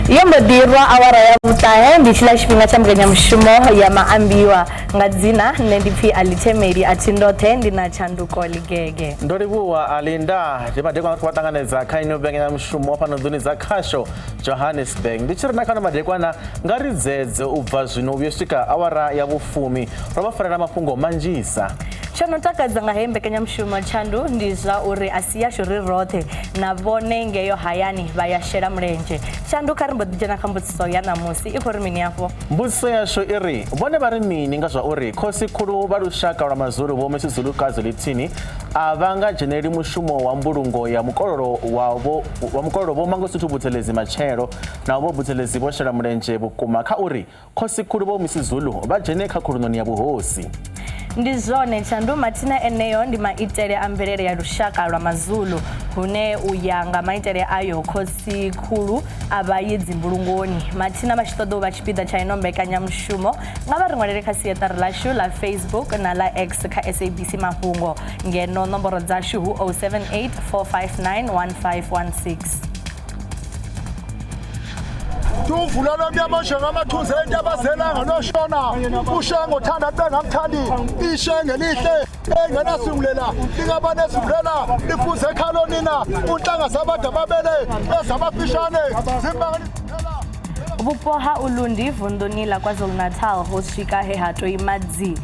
Yombodirwa awara ya vutahe ndichila chipinga cha mshumo ya Maambiwa ngadzina nendipi alitemeri atindothe ndina chanduko ligege ndoribuwa alinda jemadekwa kwatanganeza kaino bengena mshumo pano dhuni za kasho Johannesburg ndichirina kana madekwana ngaridzedze ubva zvino uyosvika awara ya vufumi robafanira mafhungo manjisa chanotaka nga hembe Kenya mshumo chandu ndiza uri asiyasho rirothe na vone ngeyo hayani vayashera mrenje chandu karimbo dijana kambutsiso ya namusi ikorimini yapo mbutsiso yasho iri vone vari mini nga zva uri khosi khulu varushaka lwa mazulu vome sizulukazi litini avanga jeneri mushumo wa mbulungo ya mukololo wa mukololo vomangosuthu buthelezi machero na vo buthelezi voshera mrenje vukuma kha uri khosi khulu vo misizulu vajene kha khulunoni ya vuhosi ndizone chandu matina eneyo ndi maitere amverere ya rushaka lwa mazulu hune uyanga maitere ayo khosi khulu abayidzi mbulungoni matina machitodo vachipida cha inombe Kenya mshumo ngava ringwalere khasi yetari lashu la Facebook na la X kha SABC Mafhungo ngeno nomboro dzashu 078 459 1516 Tuvulana byamashanga amathuze endabazelanga noshona ushango thanda bengamthandi ishenge lihle engenasumulela lingabanesumulela lifuze ekhalo nina unhlanga sabantu ababele ezabafishane zimbangani Vupoha ulundi vundonila KwaZulu-Natal hoshika hehato imadzi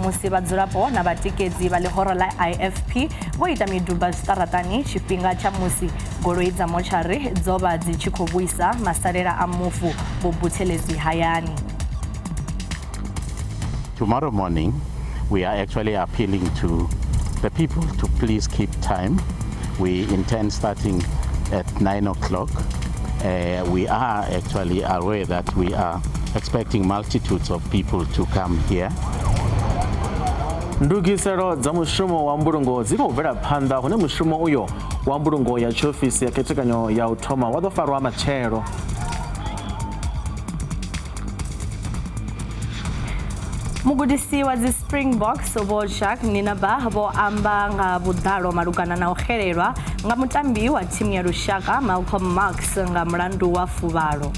musi vadzulapo na vatikedzi va lihoro la IFP voita miduba staratani chipinga cha musi goloi dza mochari dzova dzichikhovwisa masarera a mufu vobuthelezi hayani. Tomorrow morning we are actually appealing to the people to please keep time. We intend starting at 9 o'clock. We are actually aware that we are expecting multitudes of people to come here. Ndugisero za mushumo wa mbulungo zikubvera phanda hune mushumo uyo wa mbulungo ya chiofisi ya ketekanyo ya uthoma wadofarwa machero Mugudisi wa zi Springboks Boshak ninaba vo amba nga budalo malugana na ukhererwa nga mutambi wa timu ya rushaka Malcolm Marx nga mlandu wa fuvalo.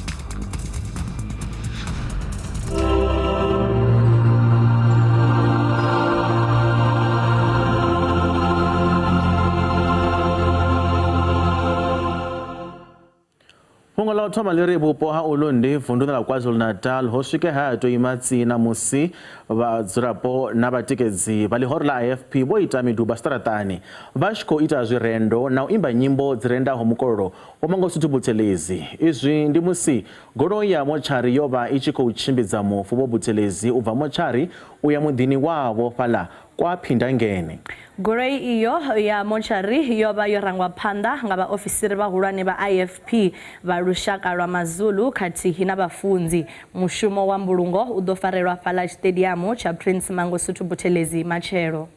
Fungo la uthoma leri vupoha ulundi vunduna la KwaZulu-Natal hoshike hato imatsi na musi vadzulapo na vatikedzi va lihoro la IFP voita miduba staratani vashiko ita zvirendo na uimba nyimbo dzirendaho mukololo womangosuthu buthelezi izvi ndi musi goloi ya mochari yova ichikouchimbidza mufu vobuthelezi ubva mochari uya mudhini wavo fala kwaphinda ngene. Goloi iyo ya mochari yova yorangwa phanda nga vaofisiri vahulwane va IFP va rushaka lwa mazulu khathihi na vafunzi mushumo wa mbulungo udofarelwa fala stadium cha Prince Mangosuthu Buthelezi machero.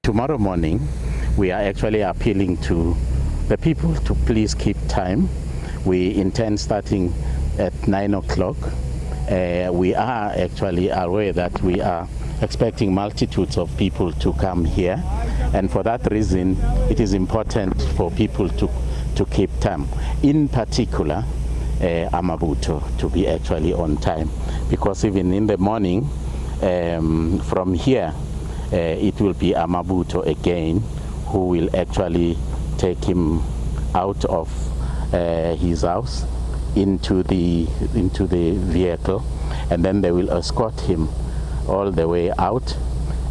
Tomorrow morning we are actually appealing to the people to please keep time. We intend starting at 9 o'clock. We are actually aware that we are expecting multitudes of people to come here, and for that reason it is important for people to keep time, in particular Amabuto to be actually on time, because even in the morning from here it will be Amabuto again who will actually take him out of his house into the vehicle, and then they will escort him all the way out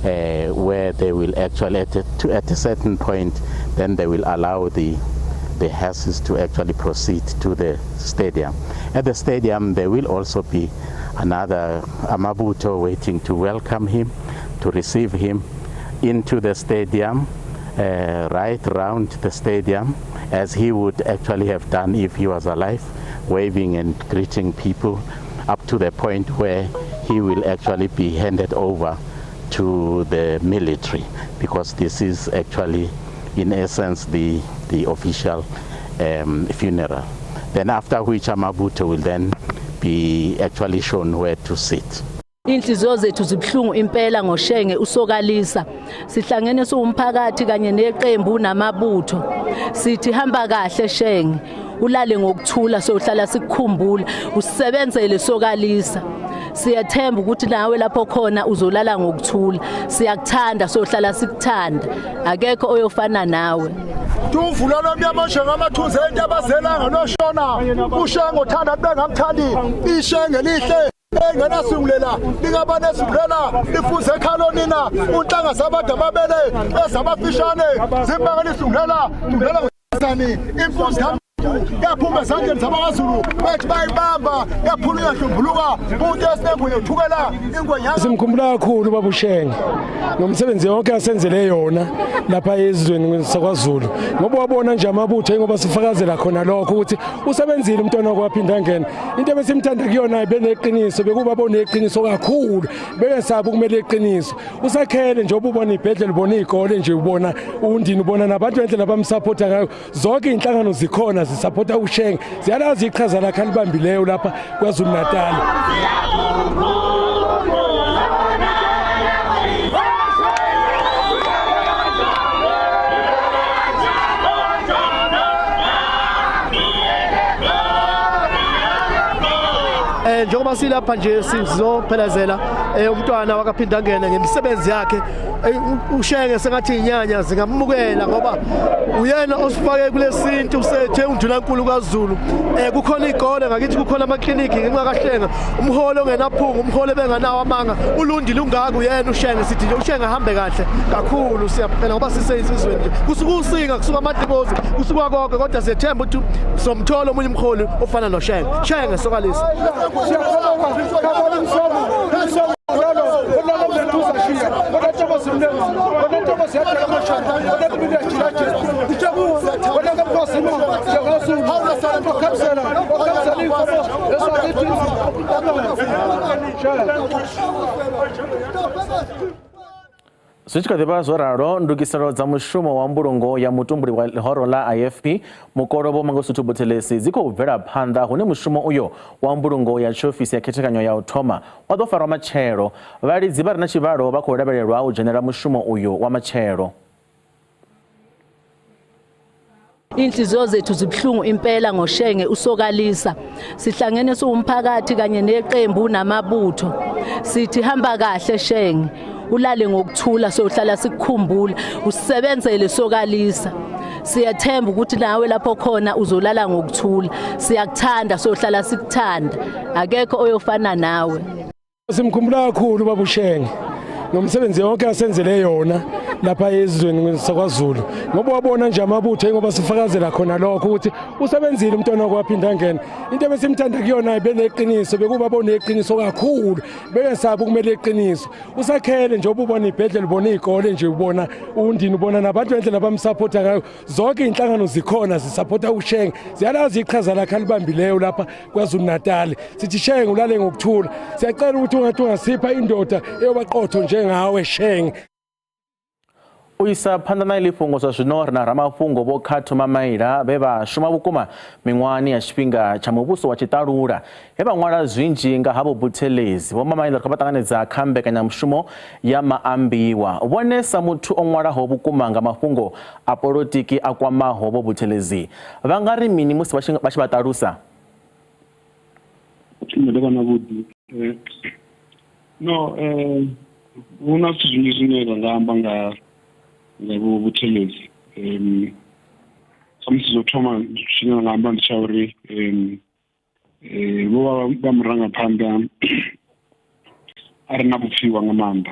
where they will actually at a certain point then they will allow the hearses to actually proceed to the stadium. At the stadium there will also be another Amabuto waiting to welcome him, to receive him into the stadium, right around the stadium, as he would actually have done if he was alive, waving and greeting people up to the point where he will actually be handed over to the military, because this is actually in essence the official funeral. Then after which Amabuto will then be actually shown where to sit. Inhliziyo zethu zibhlungu impela ngoshenge usokalisa. Sihlangene siwumphakathi kanye neqembu namabutho. Sithi hamba kahle shenge. Ulale ngokuthula sohlala sikukhumbula. Usebenzele sokalisa. Siyathemba ukuthi nawe lapho khona uzolala ngokuthula. Siyakuthanda sohlala sikuthanda. Akekho oyofana nawe. Tumvula lomyamashe ngamathuze entabazela noshona. Ushengo thanda bengamthandi. Ishenge lihle. Engenasungulela lingabanesungulela lifuze ekhalonina unhlanga zabantu ababele ezabafishane zimbanganisungulela tungela ngani imfuzi yaphuma ezandleni zabakwaZulu bethi bayibamba yaphula uyahlumbuluka umuntu esinembu yothukela ingwenyana. Simkhumbula kakhulu baba uShenge nomsebenzi wonke asenzele yona lapha ezizweni sakwaZulu ngoba wabona nje amabutho ngoba sifakazela khona lokho ukuthi usebenzile umntwana wakwaphinda ngena into ebesimthanda kuyona ibeneqiniso bekuba bone iqiniso kakhulu bengesabi ukumele iqiniso usakhele nje ubona ibhedlela ubona izikole nje ubona undini ubona nabantu endlela bamsupporta ngayo zonke inhlangano zikhona zisupporta uShenge ziyalazi iqhaza lakhe alibambileyo lapha kwaZulu Natal. Njengoba silapha nje sizophelezela umntwana wakaphinda ngene ngemisebenzi yakhe uShenge sengathi inyanya zingamukela ngoba uyena osifake kulesintu sethe undunankulu kaZulu. Kukhona izikole ngakithi kukhona amakliniki ngingakahlenga umholo ongenaphunga umholo benganawo amanga ulundi lungaka uyena uShenge sithi nje uShenge ahambe kahle kakhulu siyaphela ngoba siseyizizweni nje kusuka usinga kusuka amadibozi kusuka konke kodwa siyethemba ukuthi somthola omunye umholi ofana noShenge. Shenge sokalisa. Switchka deba zoraro ndukisaro za mushumo wa mbulungo ya mutumbuli wa lihoro la IFP mukorobo mangosutu botelesi ziko vera panda hune mushumo uyo wa mbulungo ya chofisi ya ketekanyo ya utoma wadofara machero bali zibara na chibaro bakorabererwa ujenera mushumo uyo wa machero. Inhliziyo zethu zibhlungu impela ngoshenge usokalisa. Sihlangene siwumphakathi kanye neqembu namabutho. Sithi hamba kahle shenge. Ulale ngokuthula sohlala sikukhumbula. Usebenzele sokalisa. Siyathemba ukuthi nawe lapho khona uzolala ngokuthula. Siyakuthanda sohlala sikuthanda. Akekho oyofana nawe. Simkhumbula kakhulu baba uShenge nomsebenzi wonke asenzele yona lapha ezizweni sakwaZulu ngoba wabona nje amabutho ngoba sifakazela khona lokho ukuthi usebenzile umntwana wakwaphinda ngena into ebesimthanda kuyona ibeneqiniso bekuba bone iqiniso kakhulu bengesabi ukumele iqiniso usakhele nje ubona ibhedlela ubona izikole nje ubona undini ubona nabantu endlela bamsupporta ngayo zonke inhlangano zikhona zisupporta uShenge ziyalazi iqhaza lakhe alibambileyo lapha kwaZulu Natal. Sithi Shenge ulale ngokuthula siyacela ukuthi ungasipha indoda eyobaqotho njengawe Shenge. Uisa pandana ilifungo sa Shinor na Mafhungo bokhathu mamaira beba shuma bukuma mingwani ya shipinga cha mubuso wa chitarura heba ngwala zwinji nga habo butelezi wa mamaira kabatanganeza kambe kanya mshumo ya Maambiwa wonesa mutu ongwala ho bukuma nga Mafhungo apolitiki akwama ho butelezi bangari mini musi bashibatarusa no una sizunizwe ngamba nga ngabo butelezi samsizothoma shina ngamba ndishawuri bo bamranga phanda arina bupfiwa ngamanda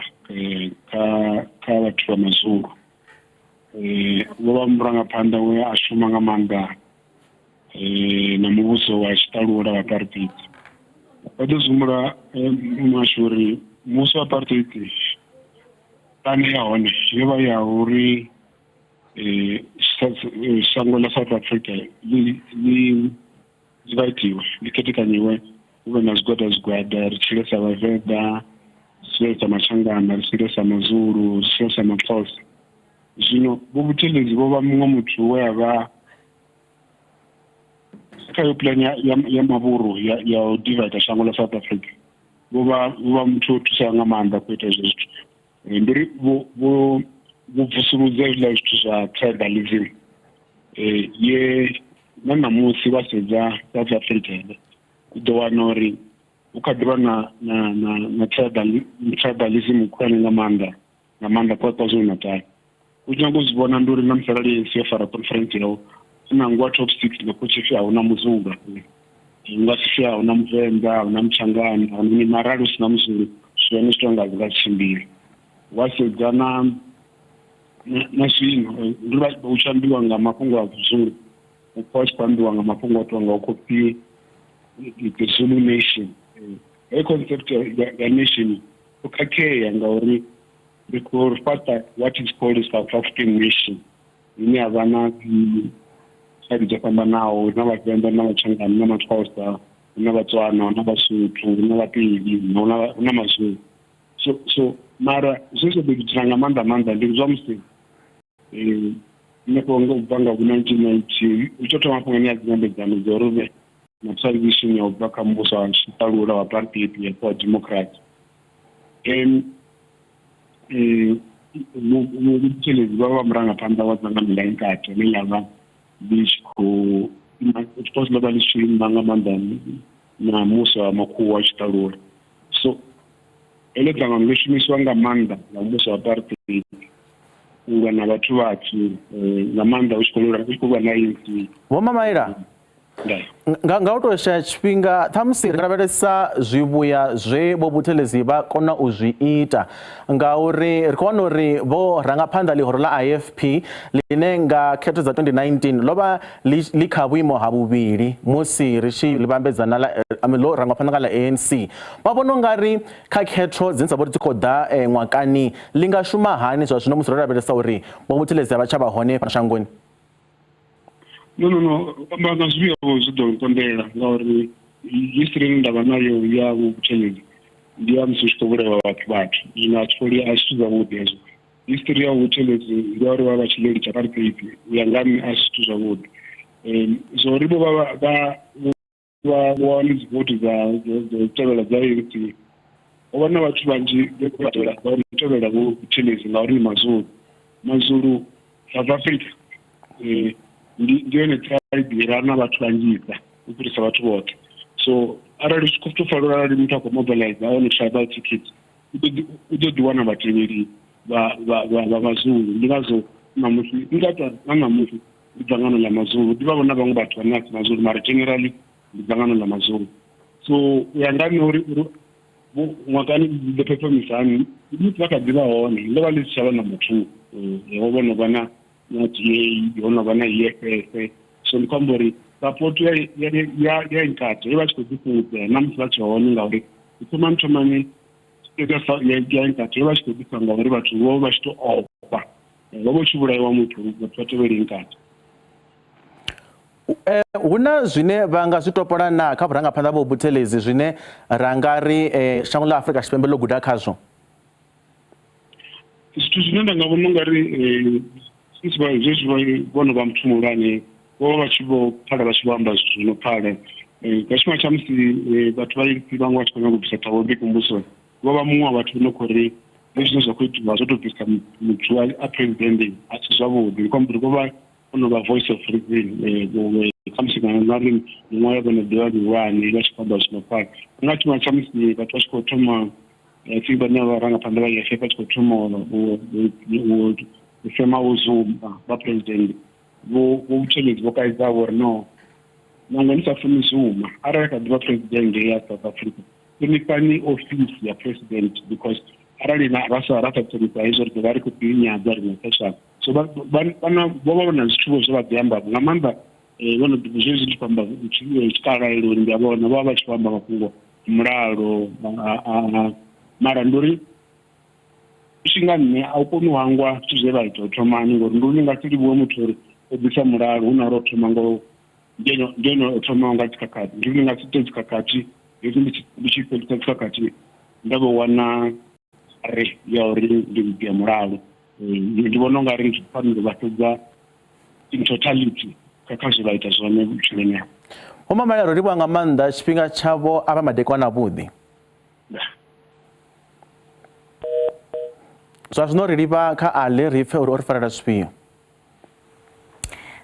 ka bathu bamazulu bo bamranga phanda we ashuma ngamanda namubuso wa chitalura wa apartheid badozumura mashuri muso apartheid tani yaone yeba ya uri sango la South Africa li zibaitiwe liketekaniwe ube nazigwada zigwada richilesa baveda silesa machangana richilesa mazuru richilesa maxhosa zino bobutelezi boba mumwe muthu weyaba kayo plan ya maburu ya divide shango la South Africa vha muthu o thusa nga maanḓa ku ita hezwo zwithu ndi ri vho vusuludza hezwiḽa zwithu zwa tribalism ye na namusi vha sedza South Africa u ḓo wana uri u kha ḓivha na tribalism khulwane nga maanḓa kwa KwaZulu-Natal. U tshi nyaga u zwi vhona ndi uri na musi arali ANC yo fara conference yao na ngwa top 6 ngakho tshi ahuna muzungu nga si ahuna muvenḓa ahuna mutshangana ahuna marali u sina muzulu zwone zwithu nga tshimbili wa sedza na zwino ndi vha u tshambiwa nga mafhungo a vhuzulu u khou ambiwa nga mafhungo a tonga u kopi the Zulu nation a concept ya nation u khakhea ngauri we could fata what is called a South African nation ine ya vha na side dzo fhambanaho na vhavenḓa na vhatshangana na maXhosa na Vatswana na Basotho na Vapedi na Mazulu so mara zwezwo ḓi nga maanḓa ndi zwa musi nṋe nga u bva nga 1990 u tshi thoma mafhungo a dzinyambedzano dzo uri vhe na transition ya u bva kha muvhuso wa tshiṱalula wa apartheid ya kwa democracy muthelezi vha murangaphanḓa wa dzangano ḽa inkatha ḽe ḽa vha ḽi tshi khou suppose ḽo vha ḽi tshi ima nga maanḓa na muvhuso wa makhuwa wa tshiṱalula so eḽo dzangano ḽo shumisiwa nga maanḓa nga muvhuso wa apartheid u lwa na vhathu vhatswu nga maanḓa u tshi khou lwa na ANC. Vho Mamaila nga u tou shaya tshifhinga ṱhamusi ri lavhelesa zwivhuya zwe vho Buthelezi vha kona u zwi ita ngauri ri khou wana uri vho rangaphanḓa ḽihoro ḽa IFP line nga khetho dza 2019 ḽo vha ḽi kha vhuimo ha vhuvhili musi ri tshi ḽi vhambedzana ḽo rangaphanḓa nga ḽa ANC. Vha vhona u nga ri kha khetho dzine dza vha dzi khou ḓa ṅwakani ḽi nga shuma hani zwa zwino musi ro lavhelesa uri vho Buthelezi a vha tsha vha hone fhano shangoni? No, nga zwivhuya zwi ḓo konḓela ngauri history ine ndavha nayo ya Buthelezi ndi ya musi u tshi khou vhulaiwa vhathu zwino a tshi khou a zwithu zwavhuḓi hezwo. History ya Buthelezi ndi ya uri vha tshi ḽi tsha apartheid u ya nga nṋe a si zwithu zwavhuḓi zwo ri vho vha wane dzivothi dza tevhela dza ANC ho vha na vhathu vhanzhi vha tevhela vho Buthelezi ngauri ni Mazulu South Africa ndi yone tribe ira na vhathu vhanzhisa u fhirisa vhathu vhoṱhe so arali tshi khou fanela arali muthu a khou mobilize one tribal ticket u ḓo ḓi wana vhatevheli vha Mazulu ndi ngazwo namusi namusi ndi dzangano ḽa Mazulu ndi vha vhona vhaṅwe vhathu vhane a si Mazulu mara generally ndi dzangano ḽa Mazulu so u ya nga nṋe uri ṅwakani ḓo performisani musi vha kha ḓi vha hone ḽo vha ḽi si tsha vha na muthu ho vho no vha na TA ho no vha na EFF so ndi khou amba uri support ya inkatha i vha tshi khou ḓifhungudza na musi vha tshe hone ngauri thomani ya inkatha i vha tshi khou ḓifha ngauri vhathu vho vha tshi tou ofha vho vha tshi vhulaiwa muthu vhathu vha tevheli inkatha. Hu na zwine vha nga zwi topola na kha vhurangaphanḓa vho Buthelezi zwine ra nga ri shango ḽa Afrika Tshipembe ḽo guda khazwo? Zwithu zwine nda nga vhona u nga ri zwezwi vhono vha muthu muhulwane vho vha tshi vho phala vha tshi vho amba zwithu zwi no phala nga tshifhinga tsha musi vhathu vha vhaṅwe vha tshi khou nyaga u bvisa ṱhavho mbiki muvhusoni vho vha muṅwe wa vhathu vho no khou ri zwine zwa khou itiwa zwo tou bvisa muthu a president a si zwavhuḓi ndi khou amba uri vho vha ono vha voice of reason kha musi na ri muṅwe vho no ḓivha mihulwane vha tshi khou amba zwi no phala nga tshifhinga tsha musi vhathu vha tshi khou thoma think vhane vharangaphanḓa vha IFP vha tshi khou thoma u fema uzuma vha president vho Buthelezi vho kaidza uri no nangwe ni sa funi Zuma arali kha ḓivha president ya South Africa ni office ya president because arali na vha sa tsirisa hezwo ri vha ri khou ḓinyadza riṋe session so vho vha na zwithu zwo vha ḓi amba nga maanḓa vhono zwezwi zwi khou amba tshikhala eloni ndi a vhona vha vha tshi khou amba mafhungo mulalo mara ndi uri tshifhinga nṋe a u koni u hangwa zwithu zwe vha ita u thomani ngori ndi uri nga si livhuwe muthu uri o bvisa mulalo hu na uri o thoma ngo ndiyeno o thoma nga dzikhakhathi ndi uri nga si ite dzikhakhathi hezwi ndi tshi fhelisa dzikhakhathi nda vho wana re ya uri ndi vhuḓi ya mulalo ndi vhona u nga ri ndi fanela vha sedza in totality kha zwe vha ita zwone vhutshiloni havho. Vho Mamaila ro livhuwa nga maanḓa tshifhinga tshavho a vha madekwana avhuḓi. zwa zwino ri livha kha ale ri pfe uri o ri farela zwifhio.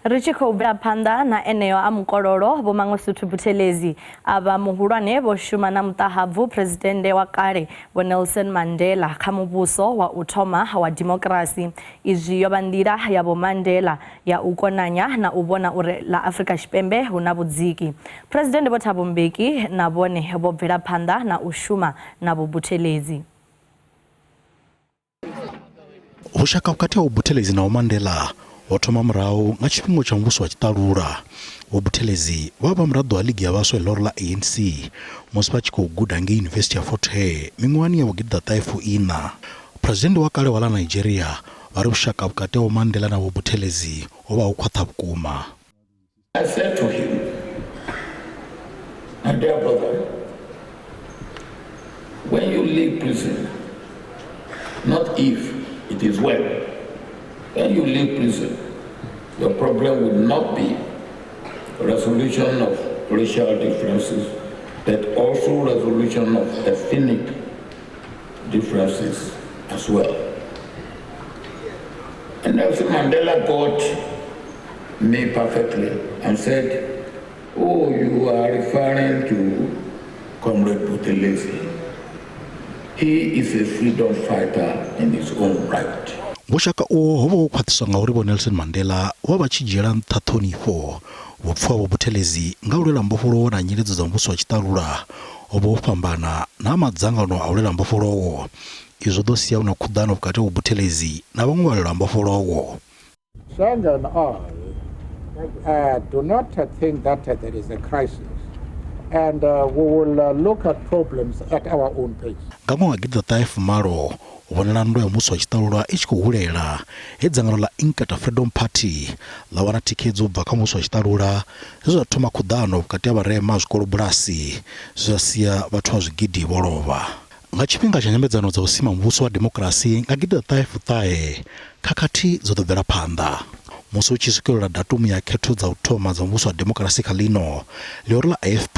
Ri tshi khou bvela phanḓa na eneyo a mukololo Vho Mangosuthu Buthelezi avha muhulwane vho shuma na muṱahabvu presidennde wa kale Vho Nelson Mandela kha muvhuso wa u thoma wa demokrasi. Izwi yo vha nḓila ya Vho Mandela ya u konanya na u vhona uri ḽa Afrika Tshipembe hu na vhudziki. Presidennde Vho Thabo Mbeki na vhone vho bvela phanḓa na u shuma na Vho Buthelezi. Vhushaka vhukati ha Buthelezi na Mandela ho thoma murahu nga tshifhinga tsha muvhuso wa tshiṱalula. Vho Buthelezi vha vha muraḓo wa ligi ya vhaswa ḽoro ḽa ANC musi vha tshi khou guda ngei University ya Fort Hare miṅwahani ya vhugidi ḓaṱahefu ina. President wa kale wa ḽa Nigeria vha ri vhushaka vhukati ha Mandela na Vho Buthelezi ho vha ho khwaṱha vhukuma. I said to him, my dear brother, when you leave prison, not if, it is when. When you leave prison, your problem will not be resolution of racial differences, but also resolution of ethnic differences as well. And Nelson Mandela got me perfectly and said, oh, you are referring to Comrade Buthelezi. He is a freedom fighter in his own right. Vhushaka uho ho vha ho khwaṱhiswa nga uri Vho Nelson Mandela vha vha tshi dzhiela nṱha ṱhonifho vhupfhiwa Vho Buthelezi nga u lwela mbofholowo na nyiledzo dza muvhuso wa tshiṱalula ho vha ho fhambana na madzangano a u lwela mbofholowo. Izwo ḓo sia hu na khuḓano vhukati ha Vho Buthelezi na vhaṅwe vhalwela mbofholowo. Sheng and I do not think that there is a crisis. And we will look at problems at our own pace. Nga ṅwaha wa gidi ḓaṱahefumalo u vhonala ndo ya muvhuso wa tshiṱalula i tshi khou hulela he dzangano ḽa Inkatha Freedom Party ḽa wana thikhedzo u bva kha muvhuso wa tshiṱalula zwe zwa thoma khuḓano vhukati ha vharema zwikolo bulasi zwa sia vhathu vha zwigidi vho lovha. Nga tshifhinga tsha nyambedzano dza u sima muvhuso wa demokrasi nga gidi ḓaṱahefuṱahe khakhathi dzo ḓo bvela phanḓa. Musi u tshi swikelela datumu ya khetho dza u thoma dza muvhuso wa demokrasi kha ḽino ḽioro ḽa AFP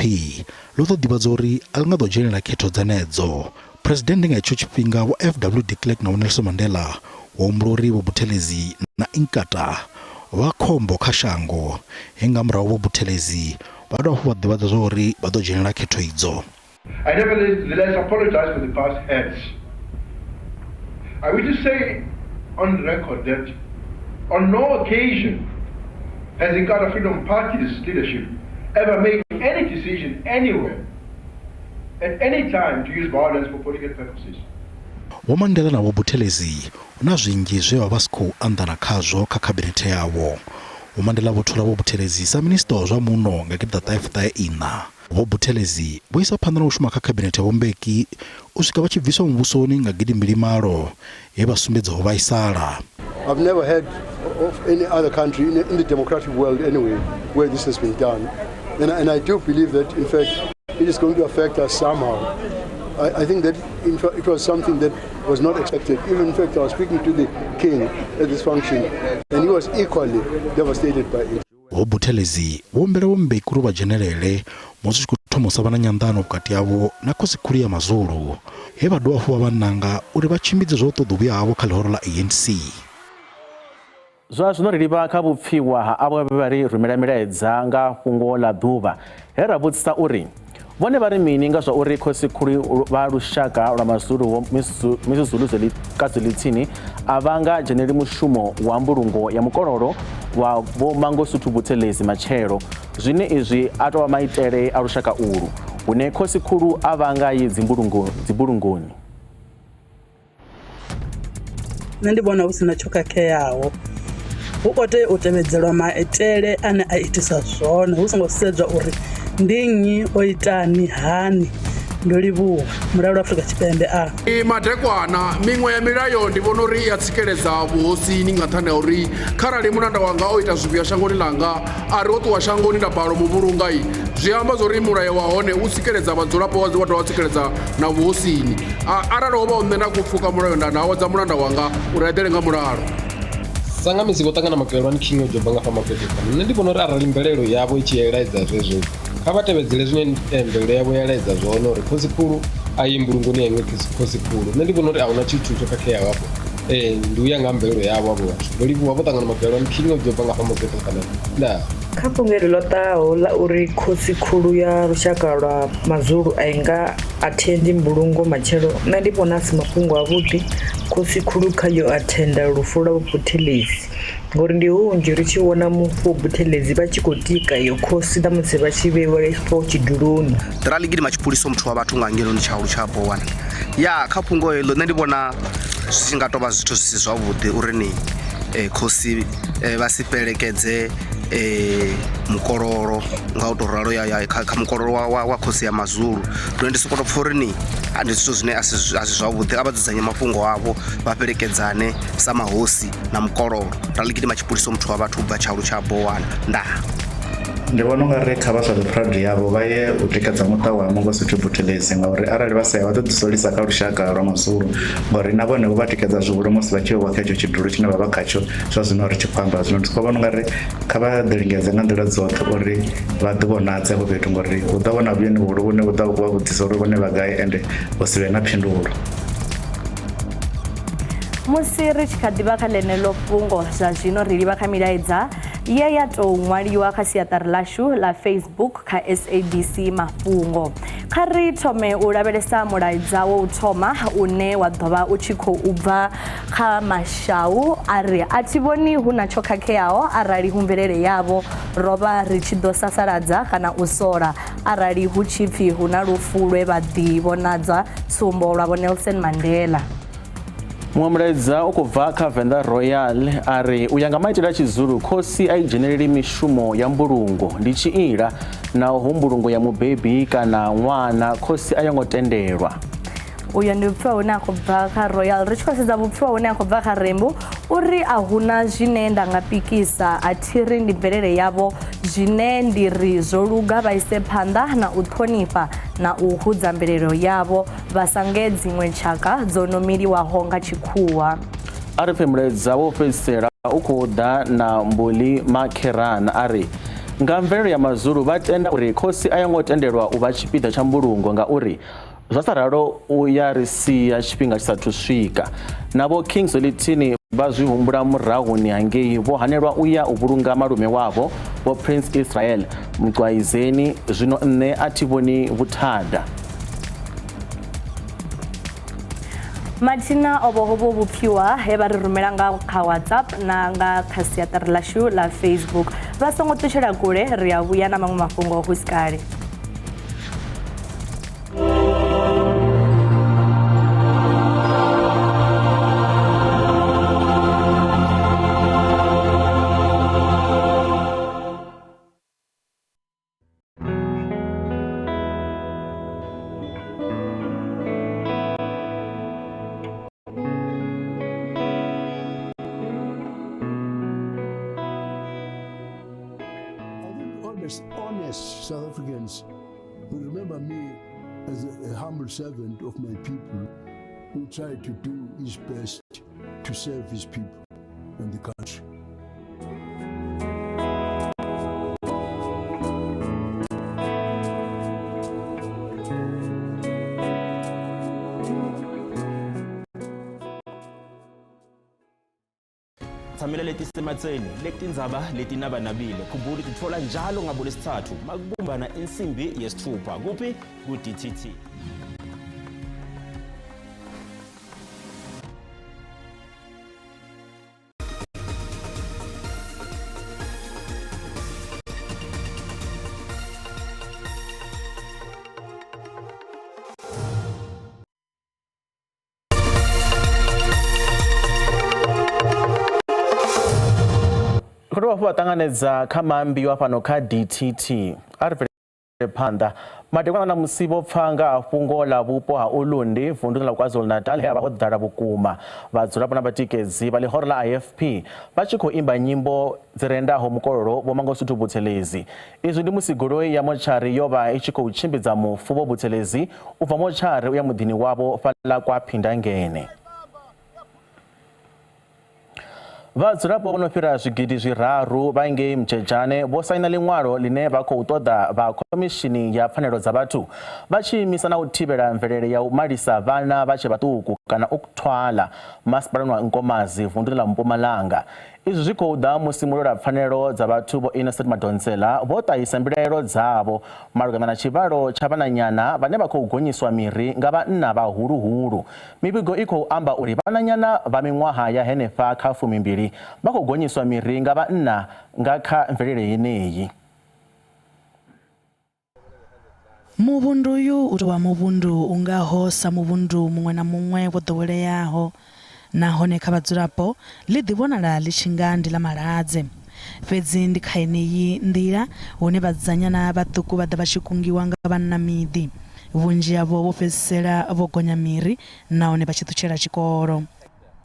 ḽo ḓo ḓivhadza uri a ḽi nga ḓo dzhenela khetho dzenedzo. President nga hetsho tshifhinga wa FW de Klerk na Nelson Mandela wa humbula uri Vho Buthelezi na Inkatha vha khombo kha shango he nga murahu Vho Buthelezi vha dovha hafhu vha ḓivhadza zwa uri vha ḓo dzhenela khetho idzo. I nevertheless apologize for the past acts. I wish to say on record that on no occasion has the Inkatha Freedom Party's leadership ever made any decision anywhere at any time to use violence for political purposes. Vho Mandela na Vho Buthelezi na zwinzhi zwe vha si khou anḓana khazwo kha khabinethe yavho. Vho Mandela vho thola Vho Buthelezi sa minista wa zwa muno nga gidi ḓaṱahefuṱahe ina. Vho Buthelezi vho isa phanḓa na u shuma kha khabinethe ya Vho Mbeki u swika vha tshi bviswa muvhusoni nga gidi mbili malo he vha sumbedza ho vhaisala. I've never heard of any other country in the democratic world anyway where this has been done. And I do believe that, in fact, it is going to affect us somehow. I think that in fact, it was something that was not expected. Even, in fact, I was speaking to the king at this function, and he was equally devastated by it. Vho Buthelezi vho humbela Vho Mbeki uri vha dzhenelele musi tshi khou thoma u sa vha na nyanḓano vhukati havho na khosikulu ya Mazulu he vha dovha hafhu vha ṋanga uri vha tshimbidze zwa u ṱoḓa u vhuya havho kha ḽihoro ḽa ANC. Zwa zwino ri livha kha vhupfiwa ha avho vhe vha ri rumela milaedza nga fhungo ḽa ḓuvha he ra vhudzisa uri vhone vha ri mini nga zwa uri khosikulu vha lushaka lwa Mazulu Misuzulu Zwelithini a vha nga dzheneli mushumo wa mbulungo ya mukololo wa Vho Mangosuthu Buthelezi matshelo zwine izwi a tou vha maitele a lushaka ulu hune khosikulu a vha nga yi dzimbulungoni. Nṋe ndi vhona hu sina tsho khakheaho. Hu khou tea u tevhedzelwa maitele ane a itisa zwone hu songo sedzwa uri ndi nnyi o itani hani. Ndo livhuwa mulayo wa Afrika Tshipembe madekwana miṅwe ya milayo ndi vhona uri ya tsikeledza vhuhosini nga nṱhani ha uri kharali munanda wanga o ita zwivhuya shangoni langa a ri o ṱuwa shangoni nda balo muvhulunga zwi amba zwa uri mulayo wa hone u tsikeledza vhadzulapo wa dovha wa tsikeledza na vhuhosini arali ho vha u nṋe nda khou pfuka mulayo nda awedza mulanda wanga uri a eḓele nga mulalo. Sanga misi vho ṱangana makelelwani King o joba nga fha maketeka nṋe ndi vhona uri arali mvelelo yavho i tshi yelaedza zwezwo kha vha tevhedzele zwine mvelelo yavho yelaedza zwone uri khosikulu a yi mbulungoni ya iṅwe khosikulu. Nṋe ndi vhona uri a huna tshithu tsho khakheaho hafho ndi uya nga mvelelo yavho avho vhathu ndo livhuwa vho ṱangana mafhelelwa ni king of joba nga fha makete kana nda kha fhungelo ḽo ṱaho ḽa uri khosi khulu ya lushaka lwa mazulu a i nga athendi mbulungo matshelo nṋe ndi vhona si mafhungo avhuḓi khosi khulu kha yo athenda lufu lwa vhubuthelezi ngori ndi hunzhi ri tshi vhona mufu wa vhubuthelezi vha tshi khou tika iyo khosi na musi vha tshi vheiwa ifho tshiduloni ṱirali gidima tshipholisa muthu wa vhathu nga ngeloni tshaulu tsha bowana ya kha fhungo heḽo nṋe ndi vhona zwi tshi nga tou vha zwithu zwi si zwavhuḓi uri ni khosi vha si fhelekedze mukololo nga u tou ralo kha mukololo wa khosi ya mazulu ndo ndi sokoto pfha uri ni ndi zwithu zwine a si zwavhuḓi a vha dzudzanye mafhungo avho vha fhelekedzane sa mahosi na mukololo ṱirali gidima tshipholisa muthu wa vhathu u bva tshaulu tsha bowana ndaa ndi vhona ungari kha vha zwa pride yavho vha ye u tikedza muṱa wa Mangosuthu Buthelezi ngauri arali vha sa ya vha ḓo ḓisolisa kha lushaka lwa mazulu ngori na vhone vha tikedza zwihulu musi vha tshi wa kha hetsho tshidulu tshine vha vha khatsho zwa zwino ri tshi khou amba zwino ndi khou vhona ungari kha vha ḓilingedze nga nḓila dzoṱhe uri vha ḓivhonadze afho fhethu ngori hu ḓo vhona vhuyeni vhuhulu vhune vhu ḓo vha vhudzisa uri vhone vha gai ende hu si vhe na phindulo musi ri tshi kha ḓivha kha ḽeneḽo fhungo zwa zwino ri livha kha milaedza ye ya tou ṅwaliwa kha siaṱari ḽashu ḽa Facebook kha SABC Mafhungo. Kha ri thome u lavhelesa mulaedza wo u thoma une wa ḓovha u tshi khou bva kha Mashau ari a thi vhoni hu na tsho khakheaho arali hu mvelele yavho ro vha ri tshi ḓo sasaladza kana u sola arali hu tshi pfhi hu na lufu lwe vha ḓivhonadza tsumbo lwa vho Nelson Mandela. Muṅwe mulaedza u khou bva kha Venḓa Royal ari u ya nga maitele a tshizulu khosi a i dzheneleli mishumo ya mbulungo ndi tshiila na hu mbulungo ya mubebi kana ṅwana khosi a yo ngo tendelwa. Uyo ndi vhupfiwa hune a khou bva kha Royal ri tshi khou sedza vhupfiwa hune a khou bva kha Rembo uri a huna zwine nda nga pikisa a thiri ndi mvelele yavho zwine ndi ri zwo luga vha ise phanḓa na u ṱhonifha na u hudza mvelelo yavho vha sange dziṅwe tshaka dzo no miliwaho nga tshikhuwa. A ri pfhi mulaedza wo fhedzisela u khou ḓa na Mbuli Makherana ari nga mvelelo ya mazulu vha tenda uri khosi a yo ngo tendelwa u vha tshipiḓa tsha mbulungo ngauri zwa sa ralo u ya ri sia tshifhinga tshi sathu swika navho King Solitini vha zwi humbula murahuni hangei vho hanelwa u ya u vhulunga malume wavho vho Prince Israel Mqwaizeni zwino nṋe a thi vhoni vhuthada. Mathina ovo hovo vhupfiwa he vha ri rumela nga kha WhatsApp na nga kha siaṱari ḽashu ḽa Facebook vha songo ṱutshela kule ri a vhuya na maṅwe mafhungo hu si kale. Honest South Africans who remember me as a humble servant of my people who tried to do his best to serve his people and the country. Tsamela leti sematseni letindzaba letinaba-nabile khumbula titfola njalo ngaboLwesithathu makubumbana insimbi yesithupha kuphi ku-DTT. Khoro vhafhu vha ṱanganedza kha Maambiwa fhano kha DTT a ri bvele phanḓa madekwana na musi vho pfa nga fhungo ḽa vhupo ha Ulundi vunḓuni ḽa KwaZulu-Natal he vha ho ḓala vhukuma vhadzulapo na vhatikedzi vha ḽihoro ḽa IFP vha tshi khou imba nyimbo dzi rendaho mukololo vho Mangosuthu Buthelezi. Izwi ndi musi goloi ya mochari yo vha i tshi khou tshimbidza mufu vho Buthelezi u bva mochari u ya muḓini wavho fhaḽa kwa Phindangene. Vhadzulapo vho no fhira zwigidi zwiraru vha ngei Mtshejane vho saina ḽiṅwalo ḽine vha khou ṱoḓa vha khomishini ya pfanelo dza vhathu vha tshi imisa na u thivhela mvelele ya u malisa vhana vha tshe vhaṱuku kana ukuthwala masipala wa Nkomazi vundu la Mpumalanga. Izwi zwi khou ḓa musi mulwela pfanelo dza vhathu vho Innocent Madonsela vho ṱahisa mbilaelo dzavho malugana na tshivhalo tsha vhananyana vhane vha khou gonyiswa miri nga vhanna vhahuluhulu. Mivhigo i khou amba uri vhananyana vha miṅwaha ya henefha kha 12 vha khou gonyiswa miri nga vhanna nga kha mvelele yeneyi. Muvhundu uyu u tovha muvhundu ungaho sa muvhundu muṅwe na muṅwe wo ḓoweleaho nahone kha vhadzulapo ḽi ḓivhonala ḽi tshi nga ndi ḽa maladze. Fhedzi ndi kha yeneyi nḓila hune vhasidzanyana vhaṱuku vha ḓa vha tshi kungiwa nga vhanna miḓi. Vhunzhi havho vho fhedzisela vho gonya miri nahone vha tshi ṱutshela tshikolo.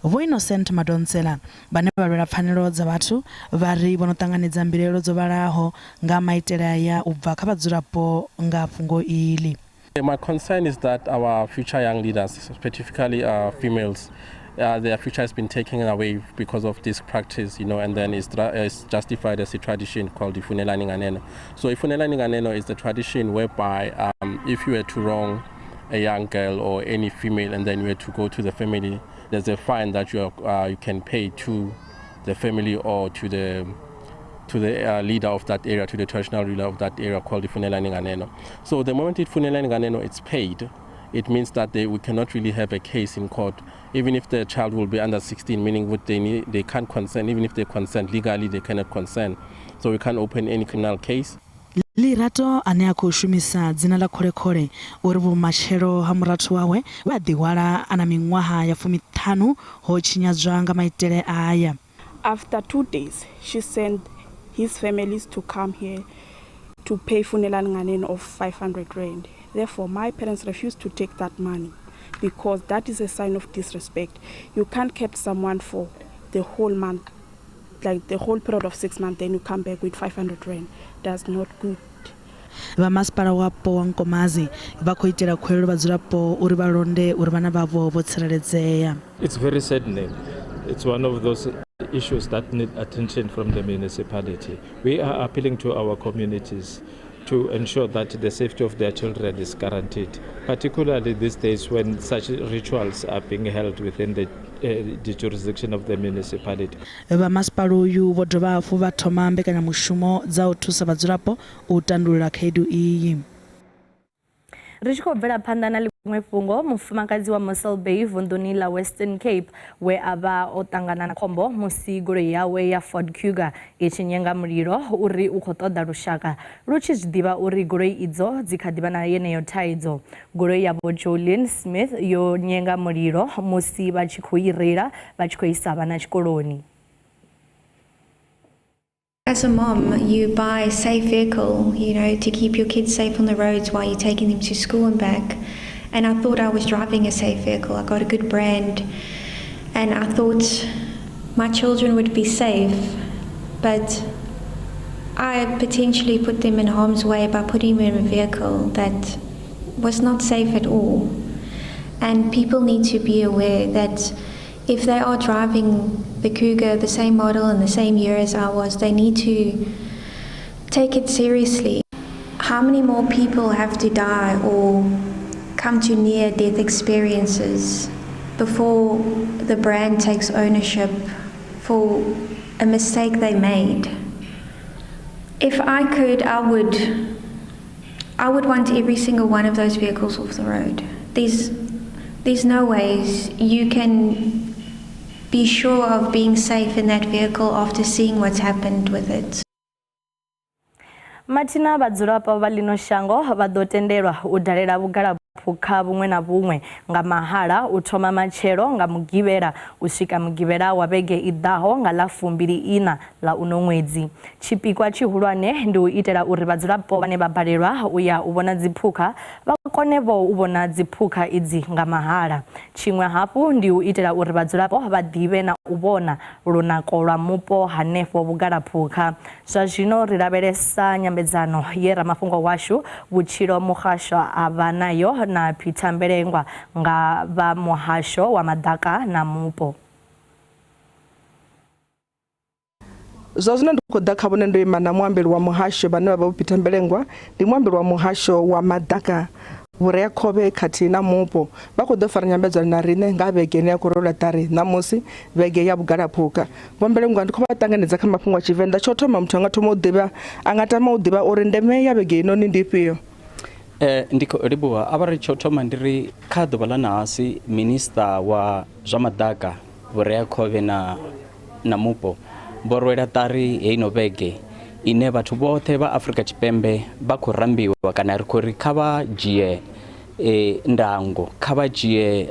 Vho Innocent Madonsela vhane vha lwela pfanelo dza vhathu vha ri vho no ṱanganedza mbilaelo dzo vhalaho nga maitele aya u bva kha vhadzulapo nga fhungo iḽi. My concern is that our future young leaders, specifically females, their future has been taken away because of this practice, and then it's justified as a tradition called Ifunelani Nganeno. So Ifunelani Nganeno is the tradition whereby if you were to wrong a young girl or any female and then you were to go to the family, there's a fine that you can pay to the family or to the leader of that area, to the traditional ruler of that area called Ifunelani Nganeno. So the moment Ifunelani Nganeno is paid, it means that we cannot really have a case in court, even if the child will be under 16, meaning they can't consent. Even if they consent legally, they cannot consent. So we can't open any criminal case. Lirato ane a khou shumisa dzina ḽa Kholekhole uri vhumatshelo ha murathu wawe vha ḓihwala ana miṅwaha ya 15 ho tshinyadzwa nga maitele aya. After 2 days, she sent his families to come here to pay Funelani Nganeno of 500 rand. Therefore, my parents refused to take that money because that is a sign of disrespect. You can't keep someone for the whole month, like the whole period of 6 months, then you come back with 500 rand. That's not good. Vamasipala wapo wa Nkomazi vha khou itela khuwelelo vhadzulapo uri vha londe uri vhana vhavho vho tsireledzea. It's very saddening. It's one of those issues that need attention from the municipality. We are appealing to our communities to ensure that the safety of their children is guaranteed, particularly these days when such rituals are being held within the jurisdiction of the municipality. Vamasipala uyu vho dovha hafhu vha thoma mbekanyamushumo dza u thusa vhadzulapo u tandulula khaedu iyi. Ri tshi khou bvela phanḓa na ḽiṅwe fhungo, mufumakadzi wa Mossel Bay vunḓuni ḽa Western Cape we a vha o ṱangana na khombo musi goloi yawe ya Ford Kuga i tshi nyenga mulilo uri u khou ṱoḓa lushaka lu tshi zwi ḓivha uri goloi idzo dzi kha ḓivha na yeneyo thaidzo. Goloi ya Bo Jolene Smith yo nyenga mulilo musi vha tshi khou i reila vha tshi khou isa vhana tshikoloni. As a mom, you buy a safe vehicle, to keep your kids safe on the roads while you're taking them to school and back. And I thought I was driving a safe vehicle. I got a good brand. And I thought my children would be safe. But I potentially put them in harm's way by putting them in a vehicle that was not safe at all. And people need to be aware that if they are driving the Cougar, the same model and the same year as I was, they need to take it seriously. How many more people have to die or come to near-death experiences before the brand takes ownership for a mistake they made? If I could, I would want every single one of those vehicles off the road. There's no ways you can be sure of being safe in that vehicle after seeing what's happened with it. Matina vhadzulapo vha ḽino shango vha ḓo tendelwa u dalela vhugalaphukha vhuṅwe na vhuṅwe nga mahala u thoma matshelo nga mugivhela u swika mugivhela wa vhege i ḓaho nga ḽa 24 ḽa uno ṅwedzi. Tshipikwa tshihulwane ndi u itela uri vhadzulapo vhane vha balelwa u ya u vhona dziphukha vha kone vho u vhona dziphukha idzi nga mahala. Tshiṅwe hafhu ndi u itela uri vhadzulapo vha ḓivhe na u vhona lunako lwa mupo hanefho vhugalaphukha. Zwa zwino ri lavhelesa nyambedzano ye Mafhungo washu vhutshilo muhasho a vha nayo na Peter Mbelengwa nga vha muhasho wa maḓaka na mupo. Zwa zwino ndi khou ḓa kha vhone ndo ima na muambeli wa muhasho vhane vha vha Peter Mbelengwa, ndi muambeli wa muhasho wa maḓaka vhureakhovhe khathihi na mupo vha khou ḓo fara nyambedzano na riṋe nga vhegeni ya korola tari ṋamusi vhege ya vhugalaphukha. Vho Mbelengwa ndi khou vha ṱanganedza kha mafhungo a Tshivenḓa. Tsho thoma muthu a nga tama u ḓivha uri ndeme ya vhege inoni ndi ifhio? Ndi khou livhuwa a vha ri tsho thoma ndi ri kha ḓuvha ḽa ṋahasi minista wa zwa maḓaka vhureakhovhe na mupo vho rwela ṱari heino vhege ine vhathu vhoṱhe vha Afrika Tshipembe vha khou rambiwa kana ri khou ri kha vha dzhie ndango, kha vha dzhie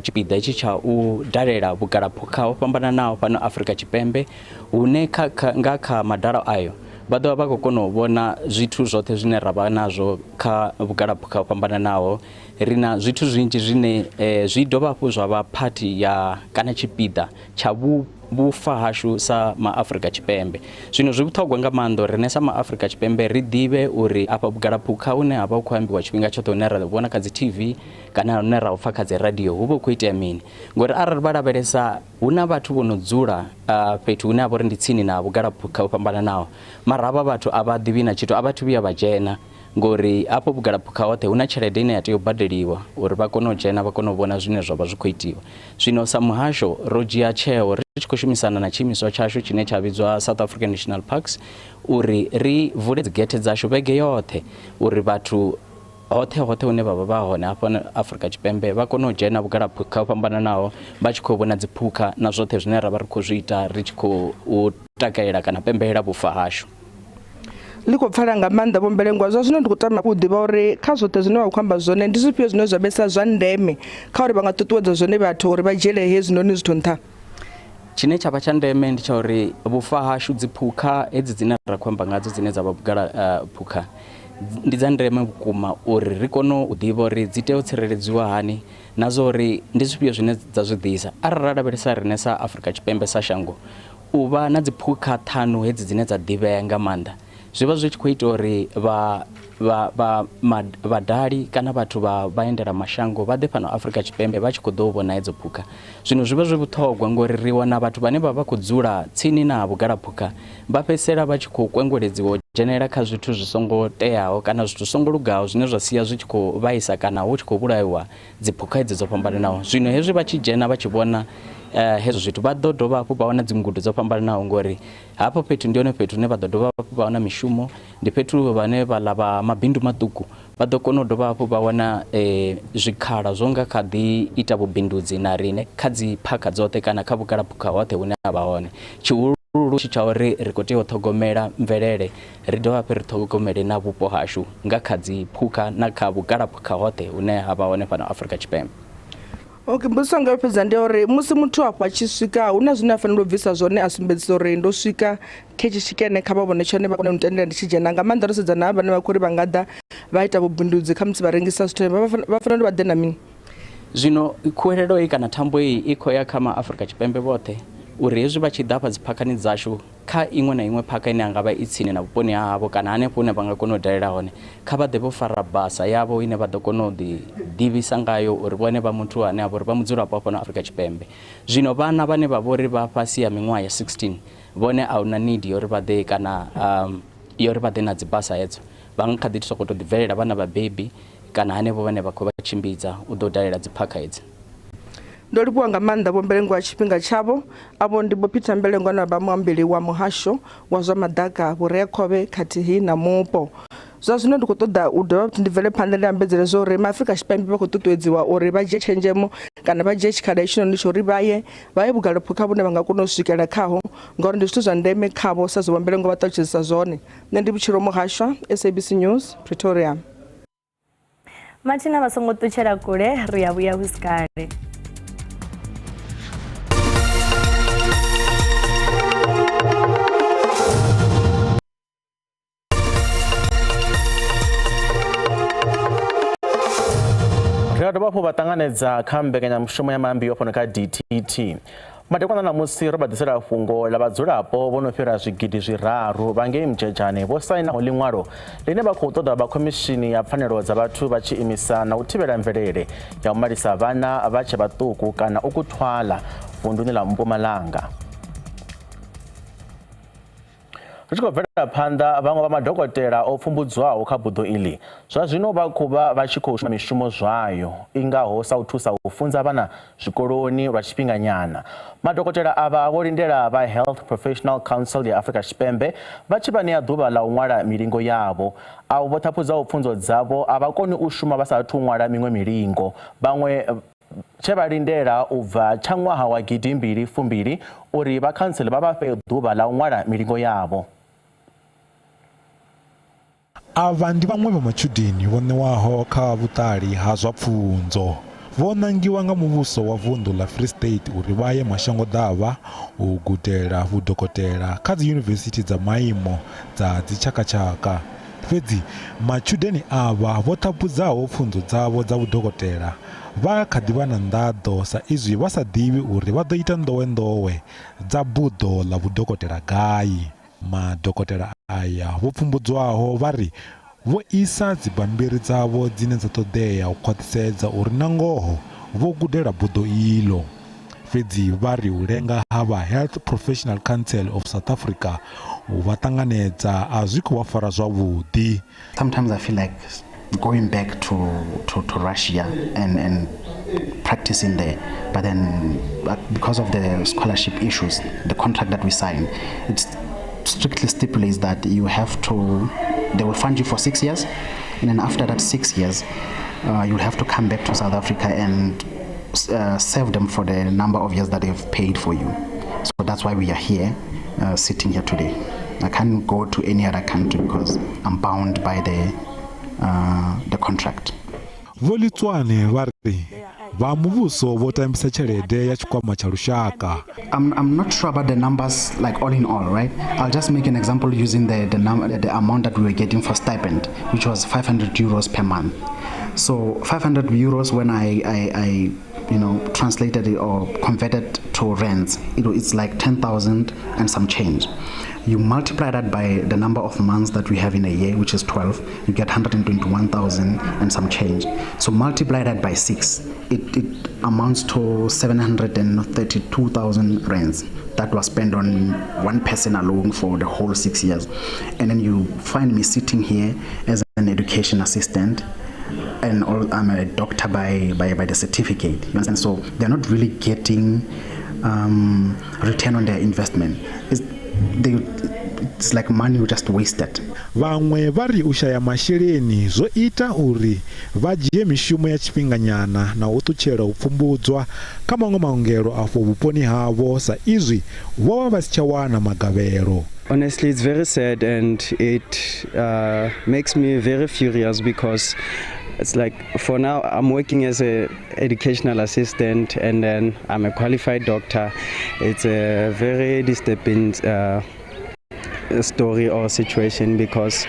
tshipiḓa itshi tsha u dalela vhugalaphukha ho fhambananaho fhano Afrika Tshipembe hune nga kha madalo ayo vha ḓovha vha khou kona u vhona zwithu zwoṱhe zwine ra vha nazwo kha vhugalaphukha ho fhambananaho. Ri na zwithu zwinzhi zwine zwi dovha hafhu zwa vha phathi ya kana tshipiḓa tsha vhufa hashu sa maAfrika Tshipembe. Zwino zwi vhuṱhogwa nga maanḓa uri rine sa maAfrika Tshipembe ri ḓivhe uri afha vhugalaphukha hune ha vha hu khou ambiwa tshifhinga tshoṱhe hune ra vhona kha dzi TV kana hune ra pfa kha dzi radio hu vha hu khou itea mini, ngori arali vha lavhelesa hu na vhathu vho no dzula fhethu hune ha vha uri ndi tsini na vhugalaphukha ho fhambananaho mara havha vhathu a vha ḓivhi na tshithu, a vha thu vhuya vha dzhena ngori afho vhugalaphukha hoṱhe hu na tshelede ine ya tea u badeliwa uri vha kone u dzhena vha kone u vhona zwine zwa vha zwi khou itiwa. Zwino sa muhasho ro dzhia tsheo ri tshi khou shumisana na tshiimiswa tshashu tshine tsha vhidzwa South African National Parks uri ri vule dzigete dzashu vhege yoṱhe uri vhathu hoṱhe hune vha vha hone afha Afrika Tshipembe vha kone u dzhena vhugalaphukha ho fhambananaho vha tshi khou vhona dziphukha na zwoṱhe zwine ra vha ri khou zwi ita ri tshi khou takalela kana pembelela vhufa hashu. Ḽi khou pfala nga maanḓa Vho Mbelengwa, zwa zwino ndi khou tama u ḓivha uri kha zwoṱhe zwine vha khou amba zwone ndi zwifhio zwine zwa vhesa zwa ndeme kha uri vha nga ṱuṱuwedza zwone vhathu uri vha dzhiele hezwinoni zwithu nṱha? Tshine tsha vha tsha ndeme ndi tsha uri vhufa hashu dziphukha hedzi dzine ra khou amba ngadzo dzine dza vha vhugalaphukha ndi dza ndeme vhukuma uri ri kone u ḓivha uri dzi tea u tsireledziwa hani na zwa uri ndi zwifhio zwine dza zwi ḓisa. Arali ra lavhelesa riṋe sa Afrika Tshipembe sa shango u vha na dziphukha ṱhanu hedzi dzine dza ḓivhea nga maanḓa zwi vha zwi tshi khou ita uri vhadali kana vhathu vha vhaendela mashango vha ḓe fhano Afrika Tshipembe vha tshi khou ḓo vhona hedzo phukha. Zwino zwi vha zwi vhuṱhogwa ngori ri wana vhathu vhane vha khou dzula tsini na vhugalaphukha vha fhedzisela vha tshi khou kwengweledziwa u dzhenelela kha zwithu zwi songo teaho kana zwithu songo lugaho zwine zwa sia zwi tshi khou vhaisa kana hu tshi khou vhulaiwa dziphukha hedzi dzo fhambananaho. Zwino hezwi vha tshi dzhena vha tshi vhona hezwo zwithu vha ḓo dovha hafhu vha wana dzingudo dzo fhambananaho ngori hafho fhethu ndi hone fhethu hune vha ḓo dovha hafhu vha wana mishumo, ndi fhethu vhane vha ḽa mabindu maṱuku vha ḓo kona u dovha hafhu vha wana zwikhala zwo nga kha ḓi ita vhubindudzi na riṋe kha dzi phakha dzoṱhe kana kha vhugalaphukha hoṱhe hune ha vha hone. Tshihulu tsha uri ri khou tea u ṱhogomela mvelele ri dovha hafhu ri ṱhogomele na vhupo hashu nga kha dzi phukha na kha vhugalaphukha hoṱhe hune ha vha hone fhano Afrika Tshipembe. Okay, mbudziso nga fhedza ndi uri musi muthu afho a tshi swika hu na zwine a fanela u bvisa zwone a sumbedzisa uri ndo swika kha itshi tshikene kha vha vhone tshone vha kone u ntendela ndi tshi dzhena nga maanḓa ro sedza na vhane vha khou ri vha nga ḓa vha ita vhubindudzi kha musi vha rengisa zwithu vha fanela uri vha ḓe na mini? Zwino khuwelelo i kana thambo i khou ya kha maAfrika Tshipembe vhoṱhe uri hezwi vha tshi ḓa afha dziphakhani dzashu kha iṅwe na iṅwe phakha ine anga vha i tsini na vhuponi havho kana hanefho hune vha nga kona u dalela hone kha vha ḓe vho fara basa yavho ine vha ḓo kona u ḓivhisa ngayo uri vhone vha muthu ane a vha uri vha mudzulapo afho na Afrika Tshipembe. Zwino vhana vhane vha vha uri vha fhasi ya miṅwaha ya 16 vhone a huna need yori vha ḓe kana yori vha ḓe na dzi basa hedzo vha nga kha ḓi sokou tou ḓibvelela vhana vhabebi kana hanevho vhane vha khou vha tshimbidza u ḓo dalela dzi phakha hedzi. Ndo livhuwa nga maanḓa Vho Mbelengwa tshifhinga tshavho. Avho ndi Vho Peter Mbelengwa na vha Maambiwa muhasho wa zwa maḓaka vhureakhovhe khathihi na mupo. Zwa zwino ndi khou ṱoḓa u dovha ndi bvele phanḓa ndi ambedzele zwo uri maAfrika Tshipembe vha khou ṱuṱuwedziwa uri vha dzhie tshenzhemo kana vha dzhie tshikhala hetshinoni tsho uri vha ye vhugalaphukha vhune vha nga kona u swikela khaho ngauri ndi zwithu zwa ndeme khavho sa zwo Vho Mbelengwa vha ṱalutshedzisa zwone. Nṋe ndi Vhutshilo Muhasho, SABC News, Pretoria. Mathina vha songo ṱutshela kule ri ya vhuya husikale. Ri dovha hafhu vha ṱanganedza kha mbekanyamushumo ya Maambiwa fhano kha DTT. Madekwana namusi ro vha ḓisela fhungo ḽa vhadzulapo vho no fhira zwigidi zwiraru vha ngei Mdzhedzhani vho sainaho ḽiṅwalo ḽine vha khou ṱoḓa vha khomishini ya pfanelo dza vhathu vha tshi imisa na u thivhela mvelele ya u malisa vhana vha tshe vhaṱuku kana u kuthwala vunḓuni ḽa Mpumalanga. ri tshi khou bvela phanḓa vhaṅwe vha madokotela o pfumbudzwaho kha buḓo iḽi zwa zwino vha khou vha vha tshi khou shuma mishumo zwayo i ngaho sa u thusa u funza vhana zwikoloni lwa tshifhinga nyana. Madokotela avha vho lindela vha Health Professional Council ya Afrika Tshipembe vha tshi vha ṋea ḓuvha ḽa u ṅwala milingo yavho. Avho vho ṱhaphudzaho pfunzo dzavho a vha koni u shuma vha sathu ṅwala miṅwe milingo. Vhaṅwe tshe vha lindela u bva tsha ṅwaha wa 2020 uri vha khantsele vha vha fhe ḓuvha ḽa u ṅwala milingo yavho. Ava ndi vhaṅwe vha matshudeni vho ṋewaho kha vhuṱali ha zwa pfunzo vho ṋangiwa nga muvhuso wa vunḓu ḽa Free State uri vha ye mashango ḓavha u gudela vhudokotela kha dzi yunivesithi dza maimo dza dzitshakatshaka. Fhedzi matshudeni ava vho ṱhaphudzaho pfunzo dzavho dza vhudokotela vha kha ḓi vha na nḓaḓo sa izwi vha sa ḓivhi uri vha ḓo ita nḓowenḓowe dza buḓo ḽa vhudokotela gai. Madokotela aya vho pfumbudzwaho vha ri vho isa dzibammbiri dzavho dzine dza ṱoḓea u khwaṱhisedza uri na ngoho vho gudela buḓo iḽo. Fhedzi vha ri u lenga ha vha Health Professional Council of South Africa u vha ṱanganedza a zwi khou vha fara zwavhuḓi. Sometimes I feel like going back to Russia and practicing there, but then because of the scholarship issues, the contract that we signed, it strictly stipulates that you have to, they will fund you for 6 years, and then after that 6 years you'll have to come back to South Africa and serve them for the number of years that they've paid for you. So that's why we are here, sitting here today. I can't go to any other country because I'm bound by the contract. Volitswane vari va muvhuso vo tambisa tshelede ya tshikwama cha lushaka. I'm not sure about the numbers, like all in all, right? I'll just make an example using the amount that we were getting for stipend, which was 500 euros per month. So 500 euros, when I translated it or converted to rands, it's like 10,000 and some change. You multiply that by the number of months that we have in a year, which is 12, you get 121,000 and some change. So multiply that by 6, it amounts to 732,000 rands. That was spent on one person alone for the whole 6 years. And then you find me sitting here as an education assistant, and I'm a doctor by the certificate. You understand? So they're not really getting return on their investment. It's like money just wasted. Vhaṅwe vari u shaya masheleni zwo ita uri vha dzhie mishumo ya tshifhinganyana na u ṱutshela u pfumbudzwa kha maṅwe maongelo afho vhuponi havho sa izwi vho vha si tsha wana magavhelo. Honestly, it's very sad and it makes me very furious because it's like for now I'm working as an educational assistant and then I'm a qualified doctor. It's a very disturbing story or situation because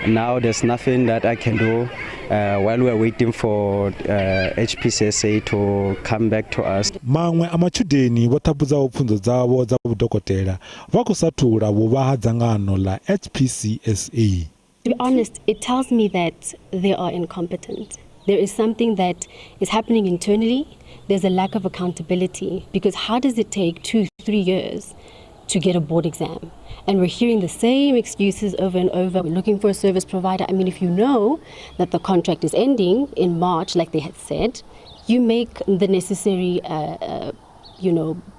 now there's nothing that I can do while we're waiting for HPCSA to come back to us. Maṅwe a matshudeni vho ṱhaphudzaho pfunzo dzavho dza vhudokotela vha khou sathula vhuvha ha dzangano ḽa HPCSA. To be honest, it tells me that they are incompetent. There is something that is happening internally. There's a lack of accountability because how does it take 2-3 years to get a board exam? And we're hearing the same excuses over and over. We're looking for a service provider. I mean, if you know that the contract is ending in March, like they had said, you make the necessary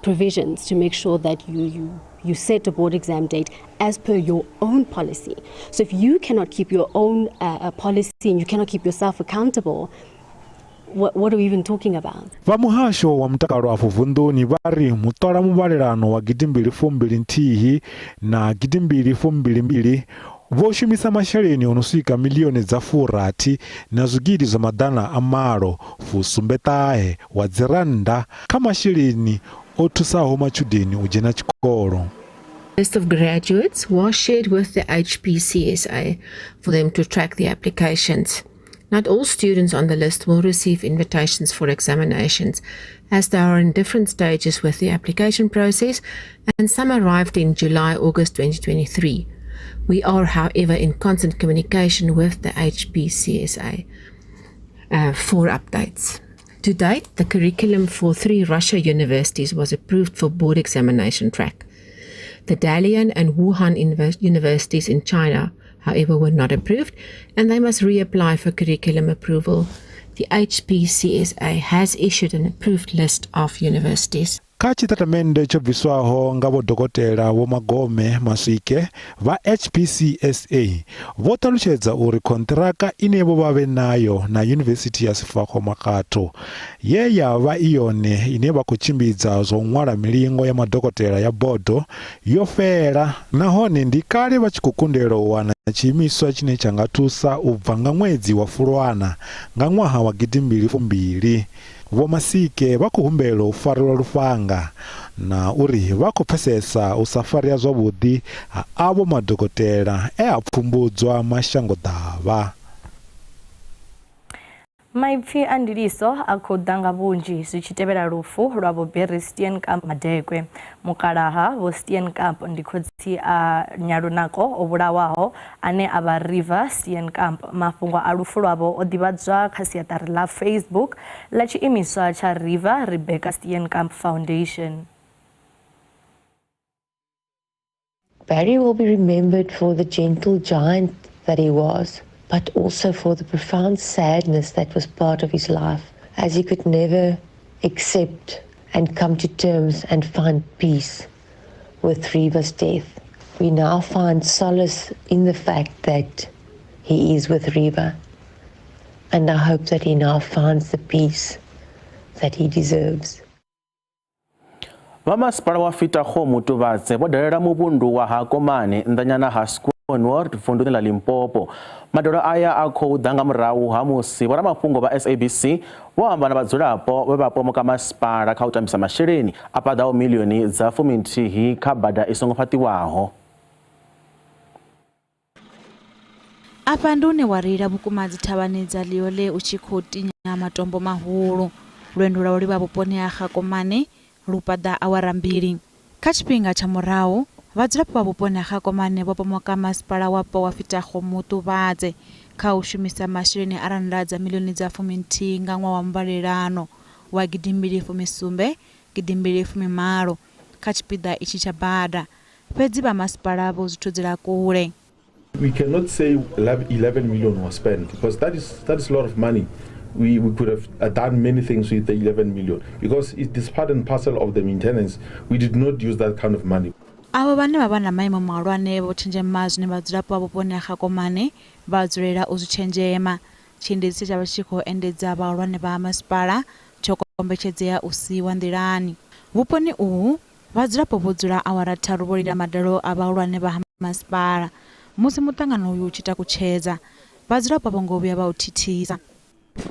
provisions to make sure that you set a board exam date as per your own policy. So if you cannot keep your own policy and you cannot keep yourself accountable, what are we even talking about? Va muhasho wa mutakalo afho vunḓuni vari muṱola muvhalelano wa 2021 na 2022 vho shumisa masheleni ono swika milioni dza R40 na zwigidi zwa maḓana a malo fusumbe ṱahe wa dzirannda kha masheleni o thusaho matshudeni u dzhena tshikolo. List of graduates was shared with the HPCSA for them to track the applications. Not all students on the list will receive invitations for examinations, as they are in different stages with the application process, and some arrived in July, August 2023. We are, however, in constant communication with the HPCSA for updates. To date, the curriculum for 3 Russia universities was approved for board examination track. The Dalian and Wuhan universities in China, however, were not approved, and they must reapply for curriculum approval. The HPCSA has issued an approved list of universities. Kachitatamende chobviswaho nga vodokotela vomagome maswike va HPCSA votaluchedza uri kontraka inevo vave nayo na University ya Sefako Makato yeya va iyone ine vakuchimbidza zon'wala milingo ya madokotela ya bodo yofela nahone ndikale vachikukundela wana chiimiswa chine changatusa ubva nga mwedzi wa Fulwana nga ṅwaha wa 2022. Vomasike vakuhumbela ufarilwa lufanga na uri vakupfesesa usafaria zwavhuḓi ha avo madokotela a pfumbudzwa mashango ḓavha. Maipfi a ndiliso a khou ḓa nga vhunzhi zwi tshi tevhela lufu lwa vho Barry Steenkamp Madekwe. Mukalaha vho Steenkamp ndi khotsi a Nyalunako o vhulawaho ane a vha River Steenkamp. Mafhungo a lufu lwavho o ḓivhadzwa kha siaṱari ḽa Facebook ḽa tshiimiswa tsha River Rebecca Steenkamp Foundation. Barry will be remembered for the gentle giant that he was, but also for the profound sadness that was part of his life, as he could never accept and come to terms and find peace with Riva's death. We now find solace in the fact that he is with Riva, and I hope that he now finds the peace that he deserves. Vamasipala wa Fitaho Mutuvadze vodalela muvundu wa Hakomane ndanyana ha Squanward vunduni la Limpopo. Madolo aya akho udanga murahu ha musi vora Mafhungo va SABC vohamba na vadzulapo vevapomoka masipala kha utambisa masheleni apadaho milioni dza fuminthihi kha bada isongo fhatiwaho. Apa ndune warira vhukuma dzithavhani dza Liole u tshi khou tinya matombo mahulu. Lwendo lwa livha vhuponi ha Hakomane lupada awara 2. Kha tshifhinga tsha murahu vhadzulapo vha vhuponi ha Hakomane vho pomoka masipala wapo wa Fitaho Mutuvadze kha u shumisa masheleni a rannda dza milioni dza 10 nga ṅwaha wa mbalelano wa 2017 2018 kha tshipiḓa ichi tsha bada. Fhedzi vha masipala vho zwithudzela kule. We cannot say 11 million was spent because that is a lot of money. We could have done many things with the 11 million because it is part and parcel of the maintenance. We did not use that kind of money. Avo vhane vha vha na maimo mahulwane vho tshenzhema zwine vhadzulapo vha vhuponi ha Hakomane vha dzulela u zwi tshenzhema. Tshiendedzi tsha vha tshi khou endedza vhahulwane vha masipala tsho kombetshedzea u siwa nḓilani. Vhuponi uhu vhadzulapo vho dzula awara 3 vho lila madalo a vhahulwane vha masipala. Musi muṱangano uyu u tshi takutshedza vhadzulapo vho ngo vhuya vha u thithisa.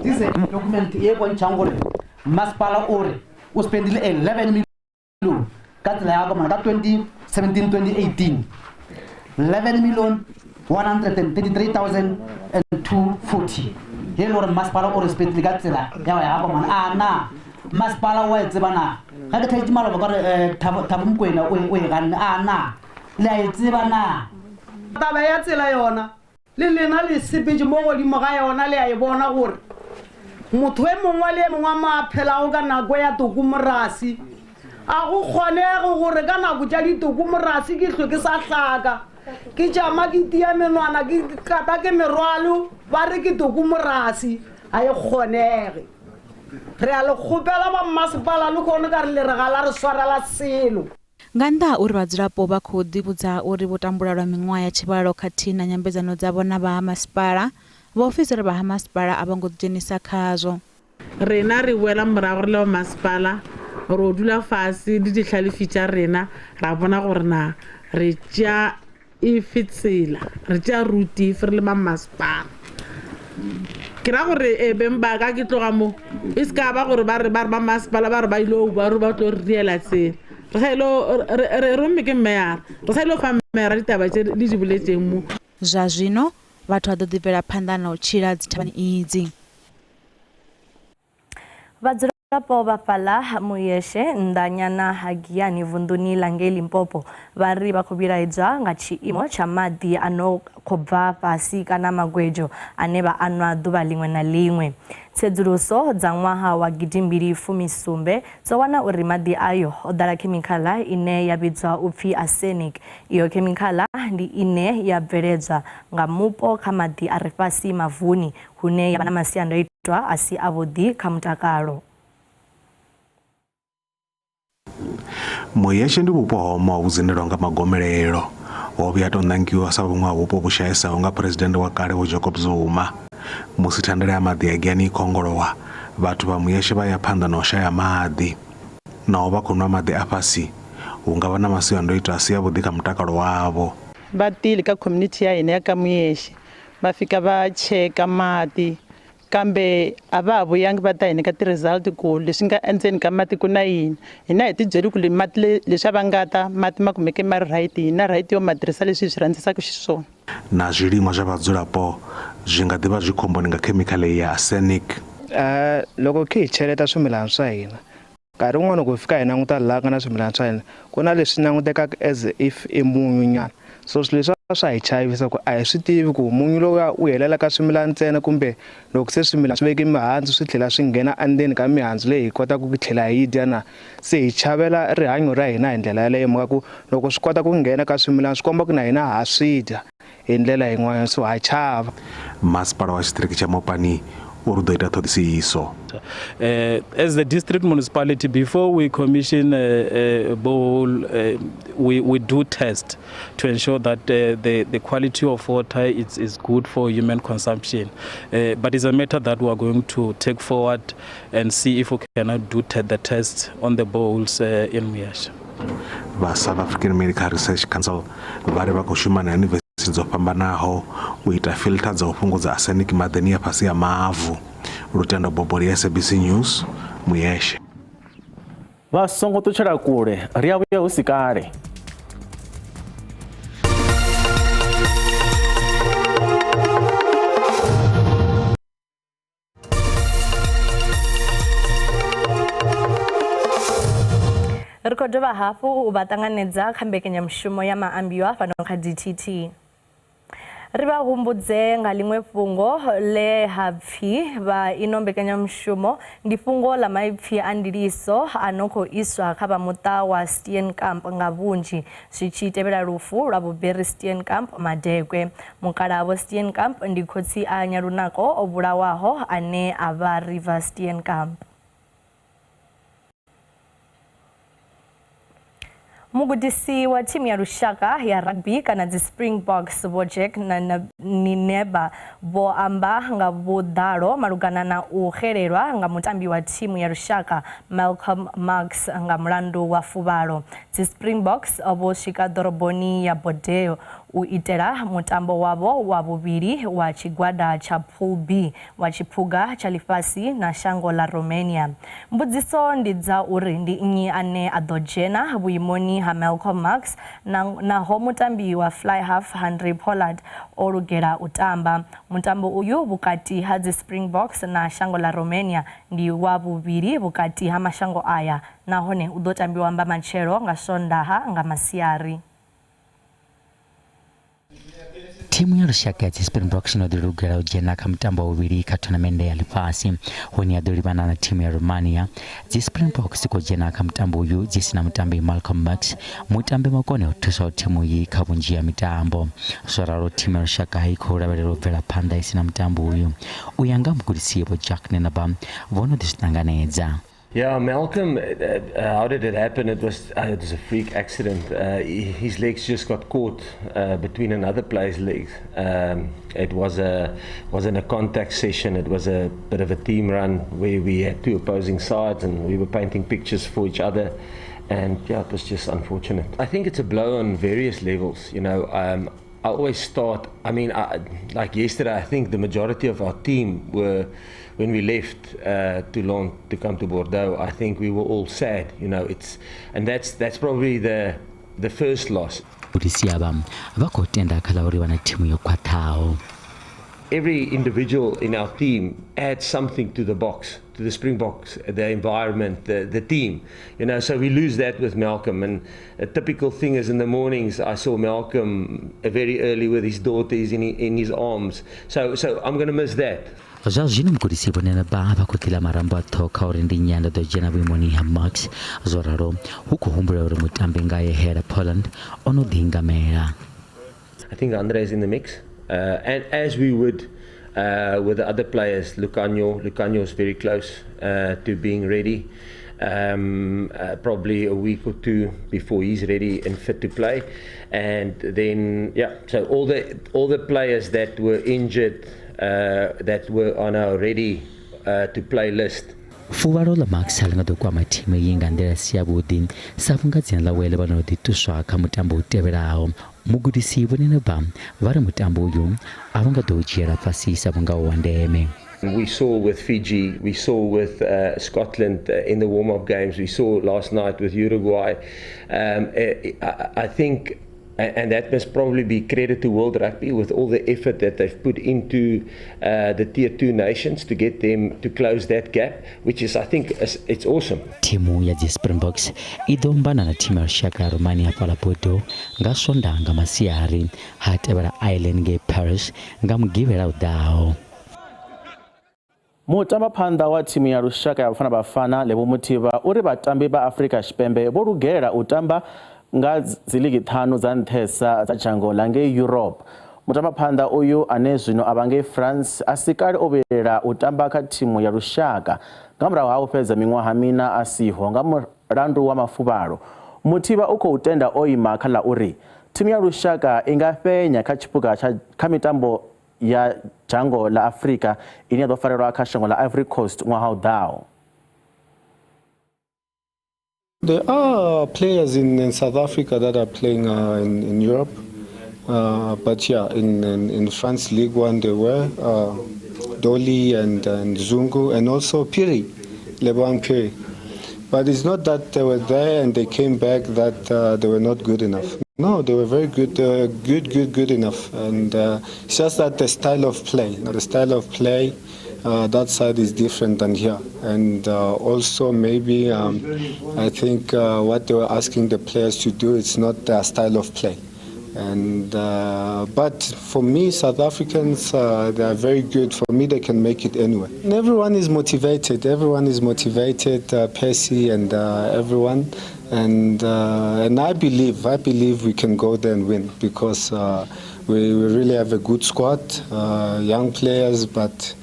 This is a document ye bontshang gore masipala ore o spendile 11 million ka tsela ya Hakomane ka 2017-2018. 11 million 133,240 ye lore masipala ore spendile ka tsela ya Hakomane. Na masipala wa tseba na ga ke thaitse maloba ka re Thabo Mokoena o e ganne na le a tseba na taba ya tsela yona le lena le sepetse mo godimo ga yona le a e bona gore motho e mongwe le mongwe ma phelago ka nako ya tokomorasi a go kgonege gore ka nako tša ditokomorasi ke hlwe ke sa hlaka ke tšama ke tia menwana ke kata ke merwalo ba re ke tokomorasi a e kgonege. Re a le kgopela ba mmasepala le kgone ka re le rega la re swarela selo. Nga nnḓa uri vhadzulapo vha khou ḓivhudza uri vho tambula lwa miṅwaha ya tshivhalo khathihi na nyambedzano dzavho na vha ha masipala, vhaofisiri vha ha masipala a vho ngo ḓidzhenisa khazwo. Rena re wela morago le masipala ro dula fase di dihlalefi tša rena ra bona gore na re tša e fetsela re tša ruti fe re le masipala. Ke ra gore e beng ba ka ke tloga mo e se ka ba gore ba re ba masipala ba re ba ilo ba re ba tlo re diela tsela. Re romme ke mmeyara re sa ilo fa mmeyara ditaba tše di boletseng mo. Zwa zwino vhathu vha ḓo ḓi bvela phanḓa na u tshila dzithavhani idzi. Tapo bapala muyeshe ndanyana hagiani vunduni lange Limpopo vari vakubiraidza nga chiimo cha madhi anokobva pasi kana magwejo aneba anwa duva limwe na limwe. Tsedzuluso dza ṅwaha wa gidimbiri fumisumbe zowana uri madhi ayo odala kemikhala ine yabidzwa upfi arsenic. Iyo kemikhala ndi ine yabveledzwa nga mupo kha madhi ari fhasi mavuni hune yana masiandoitwa asi avhuḓi kha mutakalo. Muyeshe ndi vhupo homa huzinelwa nga magomelelo ho vhuya to ṋangiwa sa vhuṅwe ha vhupo vhushaisaho nga president wa kale Vho Jacob Zuma. Musi thandela ya maḓi ya Giani i khongolowa, vhathu vha Muyeshe vha ya phanḓa na u shaya maḓi, naho vha khou nwa maḓi a fhasi hu nga vha na masiandoitwa a si avhuḓi kha mutakalo wavho. Va tile ka community ya hina ya ka Muyeshe va fika va cheka maḓi kambe a va ha vuyangi va ta hina ka ti-result ku leswi nga endzeni ka mati ku na yini. Hina hi tibyeli ku mati leswi va nga ta mati ma kumeke ma ri right, hina right yo ma tirhisa leswi hi swi rhandzisaka xiswona. Na zwilimwa zwa vhadzulapo zwi nga ḓivha zwi khomboni nga khemikhali ya arsenic. Loko khi hi cheleta swimilana swa hina nkarhi wun'wana ku fika hi languta laha ka na swimilana swa hina ku na leswi langutekaka as if i munyu nyana, so swilo leswi swa hi chavisa ku a hi swi tivi ku munyu lowu u helela ka swimilana ntsena kumbe loko se swimilana swi veke mihandzu swi tlhela swi nghena endzeni ka mihandzu leyi hi kotaka ku tlhela hi dya na. Se hi chavela rihanyo ra hina hi ndlela yaleyo mhaka ku loko swi kota ku nghena ka swimilana swi komba ku na hina ha swi dya hi ndlela yin'wana, so ha chava. Masipala wa xitiriki xa Mopani uri do ita ṱhoḓisiso. As the district municipality, before we commission a borehole, we do test to ensure that the quality of water is good for human consumption. But it's a matter that we are going to take forward and see if we cannot do the test on the boreholes in Muyeshe. Va South African Medical Research Council vari va khou shuma na university dzo fhambanaho u ita filter dza u fhungudza arsenic maḓini ya fhasi ya mavu. Lutendo Boboli ya SABC News, Muyeshe. Va songo ṱutshela kule ri a vhuya hu si kale. Ri khou dovha hafhu u vha ṱanganedza kha mbekanyamushumo ya Maambiwa fhano kha DTT. Ri vha humbudze nga ḽiṅwe fhungo ḽe ha pfhi vha ino mbekanyamushumo ndi fhungo ḽa maipfhi a ndiliso a no khou iswa kha vha muṱa wa Steenkamp nga vhunzhi zwi tshi tevhela lufu lwa vhuberi Steenkamp Madekwe. Mukalaha Vho Steenkamp ndi khotsi a Nyalunako o vhulawaho ane a vha River Steenkamp. Mugudisi wa timu ya lushaka ya rugby kana dzi Springboks Vho Jack na Nineba vho amba nga vhuḓalo malugana na u xelelwa nga mutambi wa timu ya lushaka Malcolm Marx nga mulandu wa fuvhalo. Dzi Springboks vho swika ḓoroboni ya Bordeaux u itela mutambo wavho wa vhuvhili wa tshigwada cha Pool B wa tshiphuga cha ḽifhasi na shango ḽa Romania. Mbudziso ndi dza uri ndi nnyi ane a ḓo dzhena vhuimoni ha Malcolm Marx naho mutambi wa fly half Henry Pollard o lugela u tamba. Mutambo uyu vhukati ha dzi Springboks na shango ḽa Romania ndi wa vhuvhili vhukati ha mashango aya nahone u ḓo tambiwa mba matshelo nga Sondaha nga masiari. Timu ya lushaka ya Springboks no ḓi lugela u dzhena kha mutambo wa vhuvhili kha tournament ya ḽifhasi hune ya ḓo livhana na timu ya Romania. Dzi Springboks khou dzhena kha mutambo uyu dzi sina mutambi Malcolm Marx, mutambi makone u thusaho timu iyi kha vhunzhi ya mitambo. Zwo ralo timu ya lushaka i khou lavhelela u bvela phanḓa i sina mutambo uyu. U ya nga mugudisi Vho Jack Nenaba vho no ḓi zwi ṱanganedza. Yeah, Malcolm, how did it happen? It was a freak accident. His legs just got caught between another player's legs. It wasn't a contact session. It was a bit of a team run where we had two opposing sides and we were painting pictures for each other. And yeah, it was just unfortunate. I think it's a blow on various levels. You know, I always start, like yesterday, I think the majority of our team were, when we left Toulon to come to Bordeaux, I think we were all sad, you know, that's probably the first loss. Udisiaba vakotenda khala uri wana timu yo khwaṱhaho. every individual in our team adds something to the box, to the Springboks, the environment, the team. So we lose that with Malcolm. And a typical thing is in the mornings, I saw Malcolm very early with his daughter in his arms. So I'm going to miss that. Zvino mugudisi vonena baba kutila marambo atoka uri ndi nyanda do jena vimoni ha Max zoraro huku humbura uri mutambi ngaye hera Poland ono dingamera. I think Andre is in the mix, and as we would with the other players, Lucanio is very close to being ready. Probably a week or two before he's ready and fit to play, and then so all the players that were injured, that were on our ready to play list. Fuvaro la Max halinga do kwa matime yinga ndera siabudin safunga dzina la wele bano dituswa ka mutambo uteveraho mugudisi vonena ba vari mutambo uyu avanga do chera fasi sabunga wandeme. We saw with Fiji, we saw with Scotland in the warm-up games, we saw last night with Uruguay. I think, and that must probably be credit to World Rugby with all the effort that they've put into the Tier 2 nations to get them to close that gap, which is, I think, it's awesome. Timu ya Springboks idombana na timu ya Shaka Romania pala poto ngasonda nga masiari hatebara island ge Paris ngamugivera udao. Mutamba phanda wa timu ya Lushaka ya Bafana Bafana lebo mutiba uri batambi ba Africa Shipembe borugera utamba nga ziligi 5 za nthesa za chango lange Europe. Mutamba phanda uyu anezwino abange France asikali obera utamba ka timu ya Lushaka ngamra wa upeza mingwa mina asiho ngamurandu wa mafubaro. Mutiba uko utenda oima kala uri timu ya Lushaka ingafenya kachipuka cha kamitambo ya chango la Africa ini do farero akashango la Ivory Coast mwa how thou. There are players in South Africa that are playing in Europe, but yeah, in France League 1 there were Dolly and Zungu and also Piri, Lebon Piri. But it's not that they were there and they came back that they were not good enough. No, they were very good, good enough. And it's just that the style of play, that side is different than here. And also maybe I think what they were asking the players to do, it's not their style of play. And but for me, South Africans, they are very good. For me, they can make it anywhere. And everyone is motivated. Percy and everyone. And I believe we can go there and win because we really have a good squad, young players. But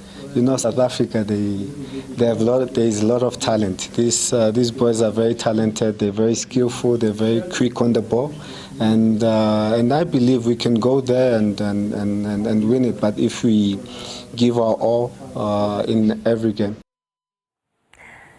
South Africa, there is a lot of talent. These boys are very talented. They're very skillful. They're very quick on the ball. And I believe we can go there and win it. But if we give our all in every game.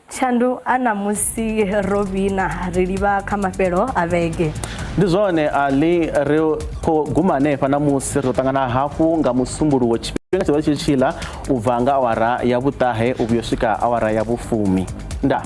Chandu anamusi Robina riliba kama pero avege. Ndizone ali reo ko gumane pana musi rotangana hafu nga musumburu wo chipinga chila uvanga awara ya butahe ubyoshika awara ya bufumi. Nda.